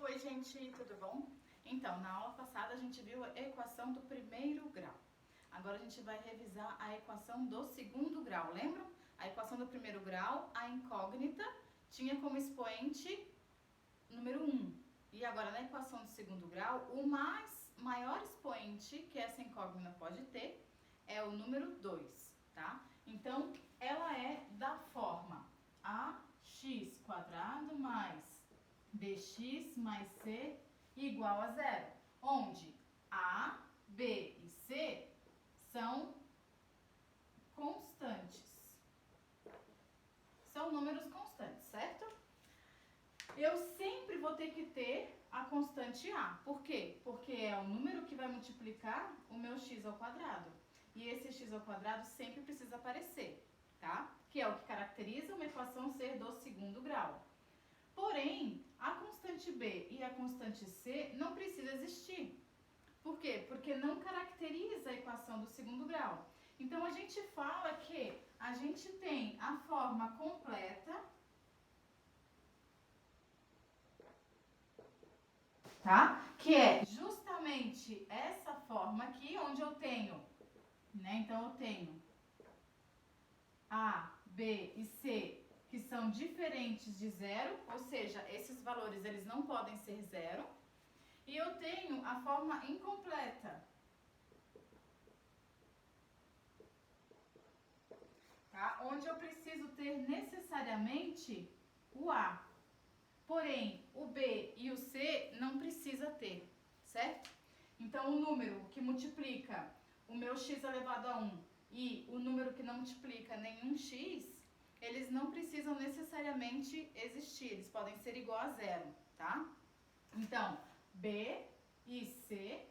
Oi, gente, tudo bom? Então, na aula passada a gente viu a equação do primeiro grau. Agora a gente vai revisar a equação do segundo grau, lembram? A equação do primeiro grau, a incógnita, tinha como expoente número 1. E agora na equação do segundo grau, o maior expoente que essa incógnita pode ter é o número 2, tá? Então, ela é da forma ax² mais bx mais c igual a zero, onde a, b e c são constantes. São números constantes, certo? Eu sempre vou ter que ter a constante a. Por quê? Porque é o número que vai multiplicar o meu x ao quadrado. E esse x ao quadrado sempre precisa aparecer, tá? Que é o que caracteriza uma equação ser do segundo grau. Porém, a constante b e a constante c não precisa existir. Por quê? Porque não caracteriza a equação do segundo grau. Então, a gente fala que a gente tem a forma completa, tá? Que é justamente essa forma aqui, onde eu tenho, né? Então, eu tenho A, B e C, que são diferentes de zero, ou seja, esses valores eles não podem ser zero. E eu tenho a forma incompleta, tá? Onde eu preciso ter necessariamente o A. Porém, o B e o C não precisa ter, certo? Então, o número que multiplica o meu x elevado a 1 e o número que não multiplica nenhum x, eles não precisam necessariamente existir, eles podem ser igual a zero, tá? Então, B e C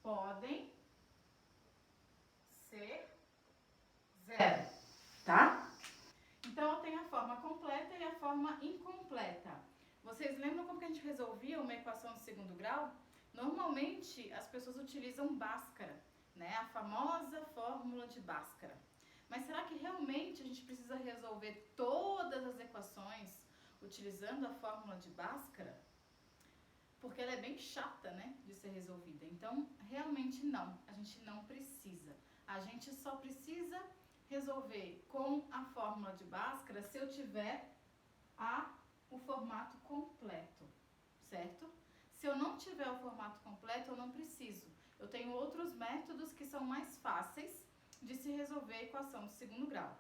podem ser zero, tá? Então, eu tenho a forma completa e a forma incompleta. Vocês lembram como que a gente resolvia uma equação de segundo grau? Normalmente, as pessoas utilizam Bhaskara, né? A famosa fórmula de Bhaskara. Mas será que realmente a gente precisa resolver todas as equações utilizando a fórmula de Bhaskara? Porque ela é bem chata, né, de ser resolvida. Então, realmente não, a gente não precisa. A gente só precisa resolver com a fórmula de Bhaskara se eu tiver o formato completo, certo? Se eu não tiver o formato completo, eu não preciso. Eu tenho outros métodos que são mais fáceis de se resolver a equação do segundo grau,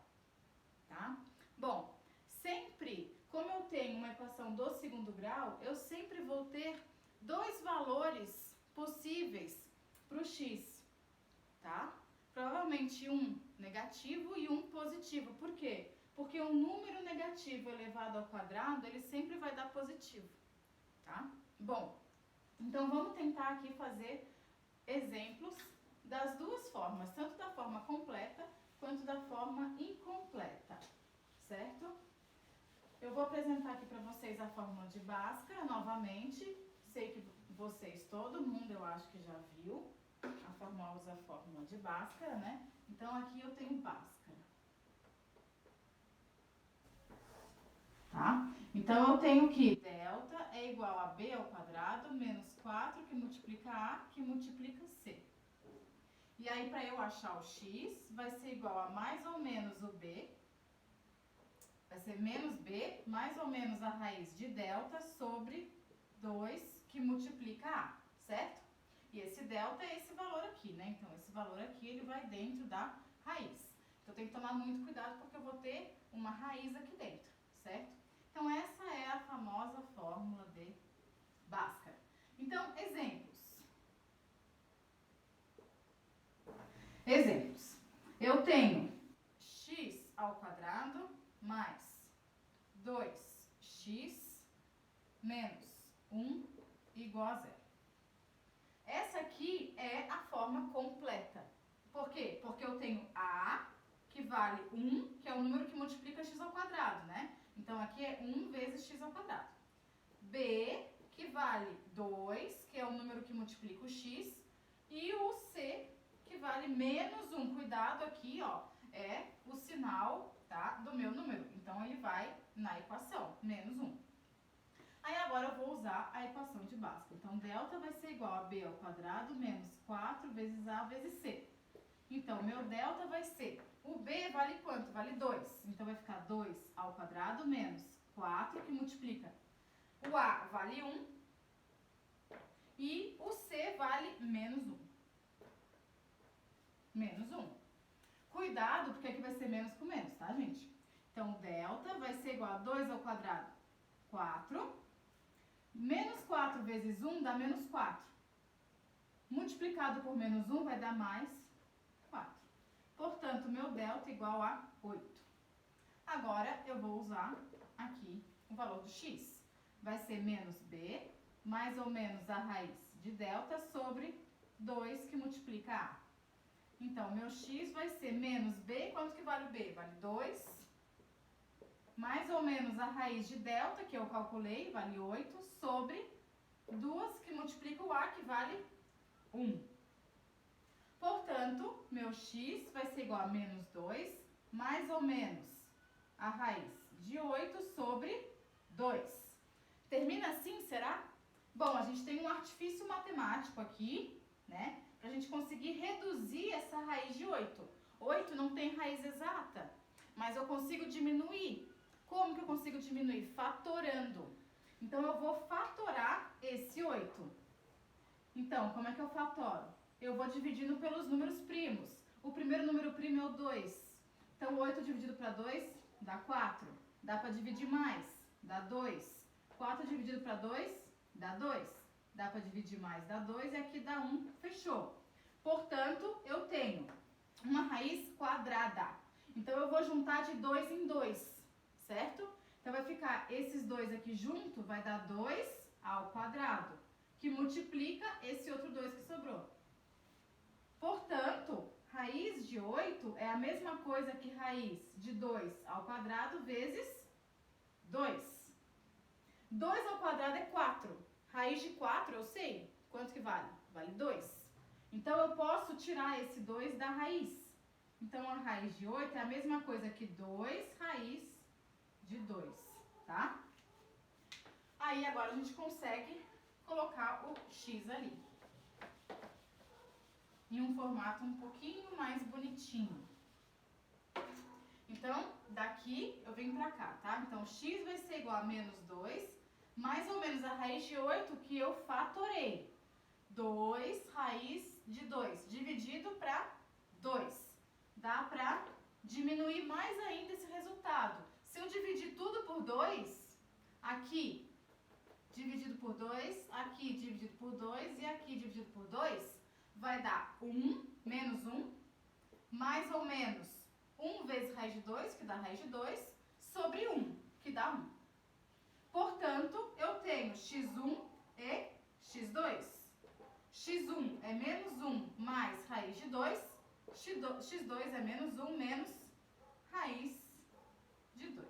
tá? Bom, sempre, como eu tenho uma equação do segundo grau, eu sempre vou ter dois valores possíveis para o x, tá? Provavelmente um negativo e um positivo. Por quê? Porque um número negativo elevado ao quadrado, ele sempre vai dar positivo, tá? Bom, então vamos tentar aqui fazer exemplos das duas formas, tanto da forma completa quanto da forma incompleta, certo? Eu vou apresentar aqui para vocês a fórmula de Bhaskara novamente. Sei que vocês, todo mundo eu acho que já viu a famosa fórmula de Bhaskara, né? Então aqui eu tenho Bhaskara. Tá? Então eu tenho que delta é igual a b ao quadrado menos 4 que multiplica a que multiplica c. E aí para eu achar o x vai ser igual a mais ou menos o b, vai ser menos b mais ou menos a raiz de delta sobre 2 que multiplica a, certo? E esse delta é esse valor aqui, né? Então esse valor aqui ele vai dentro da raiz. Então tem que tomar muito cuidado porque eu vou ter uma raiz aqui dentro, certo? Então essa é a famosa fórmula de Bhaskara. Então, exemplos. Exemplos. Eu tenho x ao quadrado mais 2x menos 1 igual a zero. Essa aqui é a forma completa. Por quê? Porque eu tenho a, que vale 1, que é o número que multiplica x ao quadrado, né? Então, aqui é 1 vezes x ao quadrado. B, que vale 2, que é o número que multiplica o x. E o C, que vale menos 1. Cuidado aqui, ó, é o sinal, tá, do meu número. Então, ele vai na equação, menos 1. Aí agora eu vou usar a equação de Bhaskara. Então, delta vai ser igual a b ao quadrado menos 4 vezes a vezes c. Então, meu delta vai ser, o b vale quanto? Vale 2. Então, vai ficar 2 ao quadrado menos 4, que multiplica. O a vale 1 e o c vale menos 1. Menos 1. Cuidado, porque aqui vai ser menos com menos, tá, gente? Então, delta vai ser igual a 2 ao quadrado, 4. Menos 4 vezes 1 dá menos 4. Multiplicado por menos 1 vai dar mais 4. Portanto, meu delta é igual a 8. Agora, eu vou usar aqui o valor do x. Vai ser menos b, mais ou menos a raiz de delta sobre 2 que multiplica a. Então, meu x vai ser menos b, quanto que vale o b? Vale 2, mais ou menos a raiz de delta, que eu calculei, vale 8, sobre 2 que multiplica o a, que vale 1. Portanto, meu x vai ser igual a menos 2, mais ou menos a raiz de 8 sobre 2. Termina assim, será? Bom, a gente tem um artifício matemático aqui, né? Pra gente conseguir reduzir essa raiz de 8. 8 não tem raiz exata, mas eu consigo diminuir. Como que eu consigo diminuir? Fatorando. Então, eu vou fatorar esse 8. Então, como é que eu fatoro? Eu vou dividindo pelos números primos. O primeiro número primo é o 2. Então, 8 dividido para 2 dá 4. Dá para dividir mais, dá 2. 4 dividido para 2 dá 2. Dá para dividir mais, dá 2. E aqui dá 1, fechou. Portanto, eu tenho uma raiz quadrada. Então, eu vou juntar de 2 em 2, certo? Então, vai ficar esses dois aqui junto, vai dar 2 ao quadrado, que multiplica esse outro 2 que sobrou. Portanto, raiz de 8 é a mesma coisa que raiz de 2 ao quadrado vezes 2. 2 ao quadrado é 4. Raiz de 4 eu sei. Quanto que vale? Vale 2. Então, eu posso tirar esse 2 da raiz. Então, a raiz de 8 é a mesma coisa que 2 raiz de 2, tá? Aí, agora a gente consegue colocar o x ali em um formato um pouquinho mais bonitinho. Então, daqui eu venho pra cá, tá? Então, x vai ser igual a menos 2, mais ou menos a raiz de 8 que eu fatorei. 2 raiz de 2 dividido para 2. Dá pra diminuir mais ainda esse resultado. Se eu dividir tudo por 2, aqui dividido por 2, aqui dividido por 2 e aqui dividido por 2, vai dar 1 menos 1, mais ou menos 1 vezes raiz de 2, que dá raiz de 2, sobre 1, que dá 1. Portanto, eu tenho x1 e x2. x1 é menos 1 mais raiz de 2, x2 é menos 1 menos raiz de 2.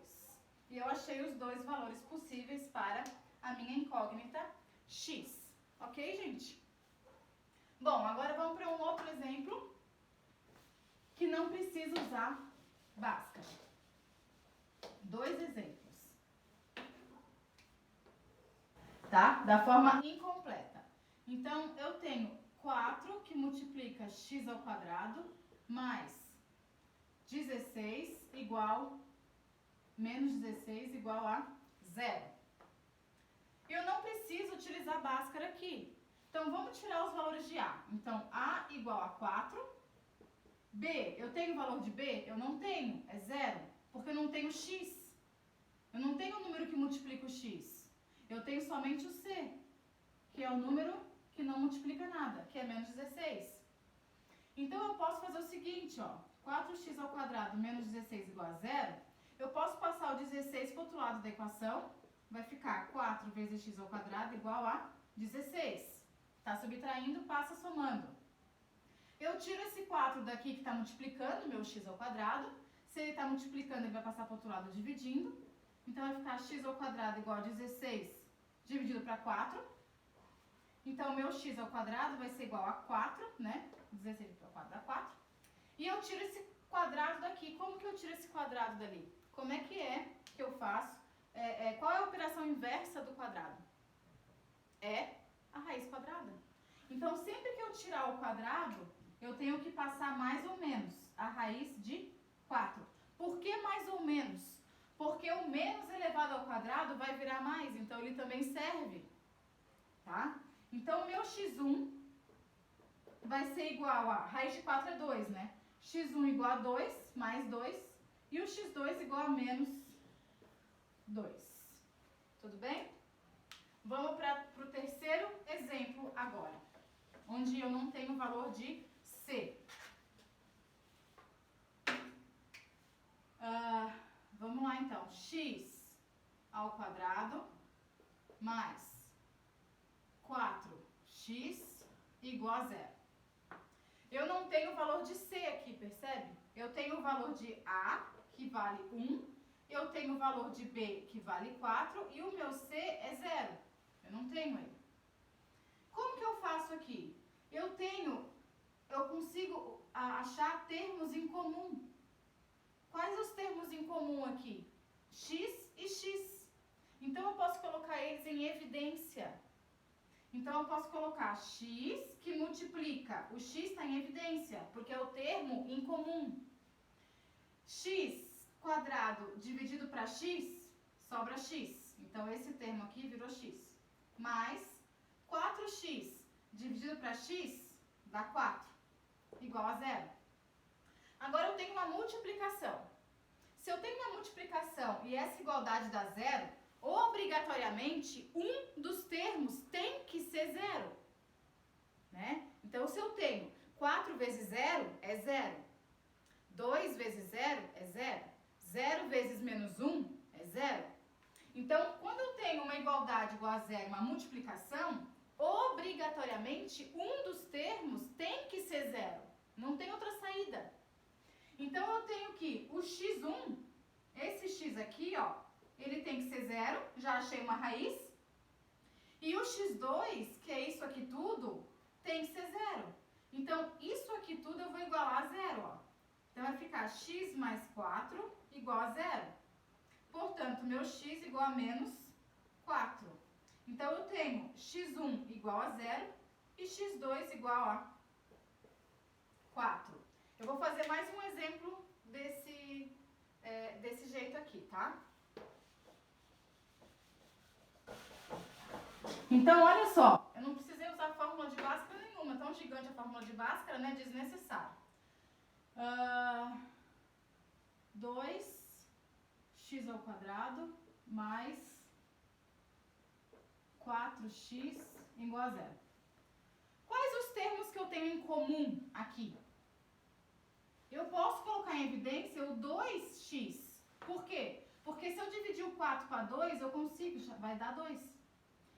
E eu achei os dois valores possíveis para a minha incógnita x. Ok, gente? Bom, agora vamos para um outro exemplo que não precisa usar Bhaskara. 2 exemplos. Tá? Da forma incompleta. Então, eu tenho 4 que multiplica x ao quadrado mais 16 igual, menos 16 igual a 0. Eu não preciso utilizar Bhaskara aqui. Então, vamos tirar os valores de A. Então, A igual a 4. B, eu tenho o valor de B? Eu não tenho, é 0, porque eu não tenho x. Eu não tenho o número que multiplica o x. Eu tenho somente o C, que é o número que não multiplica nada, que é menos 16. Então, eu posso fazer o seguinte, ó. 4x ao quadrado menos 16 igual a 0. Eu posso passar o 16 para o outro lado da equação. Vai ficar 4 vezes x ao quadrado igual a 16. Está subtraindo, passa somando. Eu tiro esse 4 daqui que está multiplicando meu x ao quadrado. Se ele está multiplicando, ele vai passar para o outro lado dividindo. Então, vai ficar x ao quadrado igual a 16 dividido para 4. Então, meu x ao quadrado vai ser igual a 4, né? 16 para 4 dá 4. E eu tiro esse quadrado daqui. Como que eu tiro esse quadrado dali? Como é que eu faço qual é a operação inversa do quadrado? É a raiz quadrada. Então, sempre que eu tirar o quadrado, eu tenho que passar mais ou menos a raiz de 4. Por que mais ou menos? Porque o menos elevado ao quadrado vai virar mais, então ele também serve. Tá? Então, meu x1 vai ser igual a... Raiz de 4 é 2, né? x1 igual a 2, mais 2. E o x2 igual a menos 2. Tudo bem? Vamos para o terceiro exemplo agora, onde eu não tenho valor de C. Vamos lá então. X ao quadrado mais 4x igual a 0. Eu não tenho o valor de C aqui, percebe? Eu tenho o valor de A, que vale 1. Eu tenho o valor de B, que vale 4. E o meu C é 0. Eu não tenho ele. Como que eu faço aqui? Eu consigo achar termos em comum. Quais os termos em comum aqui? X e X. Então, eu posso colocar eles em evidência. Então, eu posso colocar x que multiplica. O x está em evidência, porque é o termo em comum. X quadrado dividido para x, sobra x. Então, esse termo aqui virou x. Mais 4x dividido para x, dá 4, igual a 0. Agora, eu tenho uma multiplicação. Se eu tenho uma multiplicação e essa igualdade dá 0, obrigatoriamente, um dos termos tem que ser 0. Né? Então, se eu tenho 4 vezes 0, é 0. 2 vezes 0 é 0. 0 vezes menos 1 é 0. Então, quando eu tenho uma igualdade igual a 0, uma multiplicação, obrigatoriamente, um dos termos tem que ser 0. Não tem outra saída. Então, eu tenho que o x1, esse x aqui, ó, ele tem que ser 0, já achei uma raiz. E o x2, que é isso aqui tudo, tem que ser 0. Então, isso aqui tudo eu vou igualar a 0, ó. Então, vai ficar x mais 4 igual a 0. Portanto, meu x igual a menos 4. Então, eu tenho x1 igual a 0 e x2 igual a 4. Eu vou fazer mais um exemplo desse jeito aqui, tá? Então, olha só. Eu não precisei usar fórmula de Bhaskara nenhuma. Tão gigante a fórmula de Bhaskara, né? Desnecessário. 2x ao quadrado mais 4x igual a 0. Quais os termos que eu tenho em comum aqui? Eu posso colocar em evidência o 2x. Por quê? Porque se eu dividir o 4 para 2, eu consigo, vai dar 2.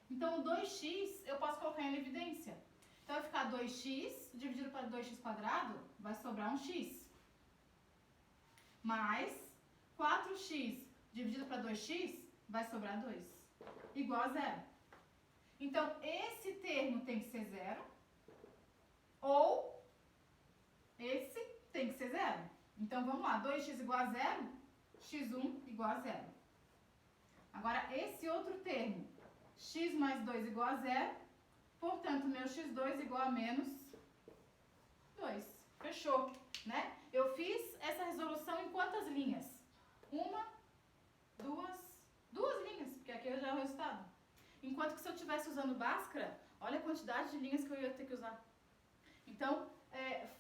Então, o 2x eu posso colocar em evidência. Então, vai ficar 2x dividido para 2x quadrado, vai sobrar um x. Mais 4x dividido para 2x, vai sobrar 2. Igual a 0. Então, esse termo tem que ser 0. Ou esse tem que ser 0. Então, vamos lá. 2x igual a 0, x1 igual a 0. Agora, esse outro termo, x mais 2 igual a 0. Portanto, meu x2 igual a menos 2. Fechou, né? Eu fiz essa resolução em quantas linhas? Uma, duas linhas, porque aqui já é o resultado. Enquanto que se eu estivesse usando Bhaskara, olha a quantidade de linhas que eu ia ter que usar. Então,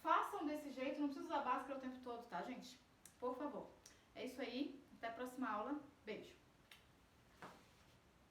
façam desse jeito, não precisa usar Bhaskara o tempo todo, tá, gente? Por favor. É isso aí, até a próxima aula. Beijo.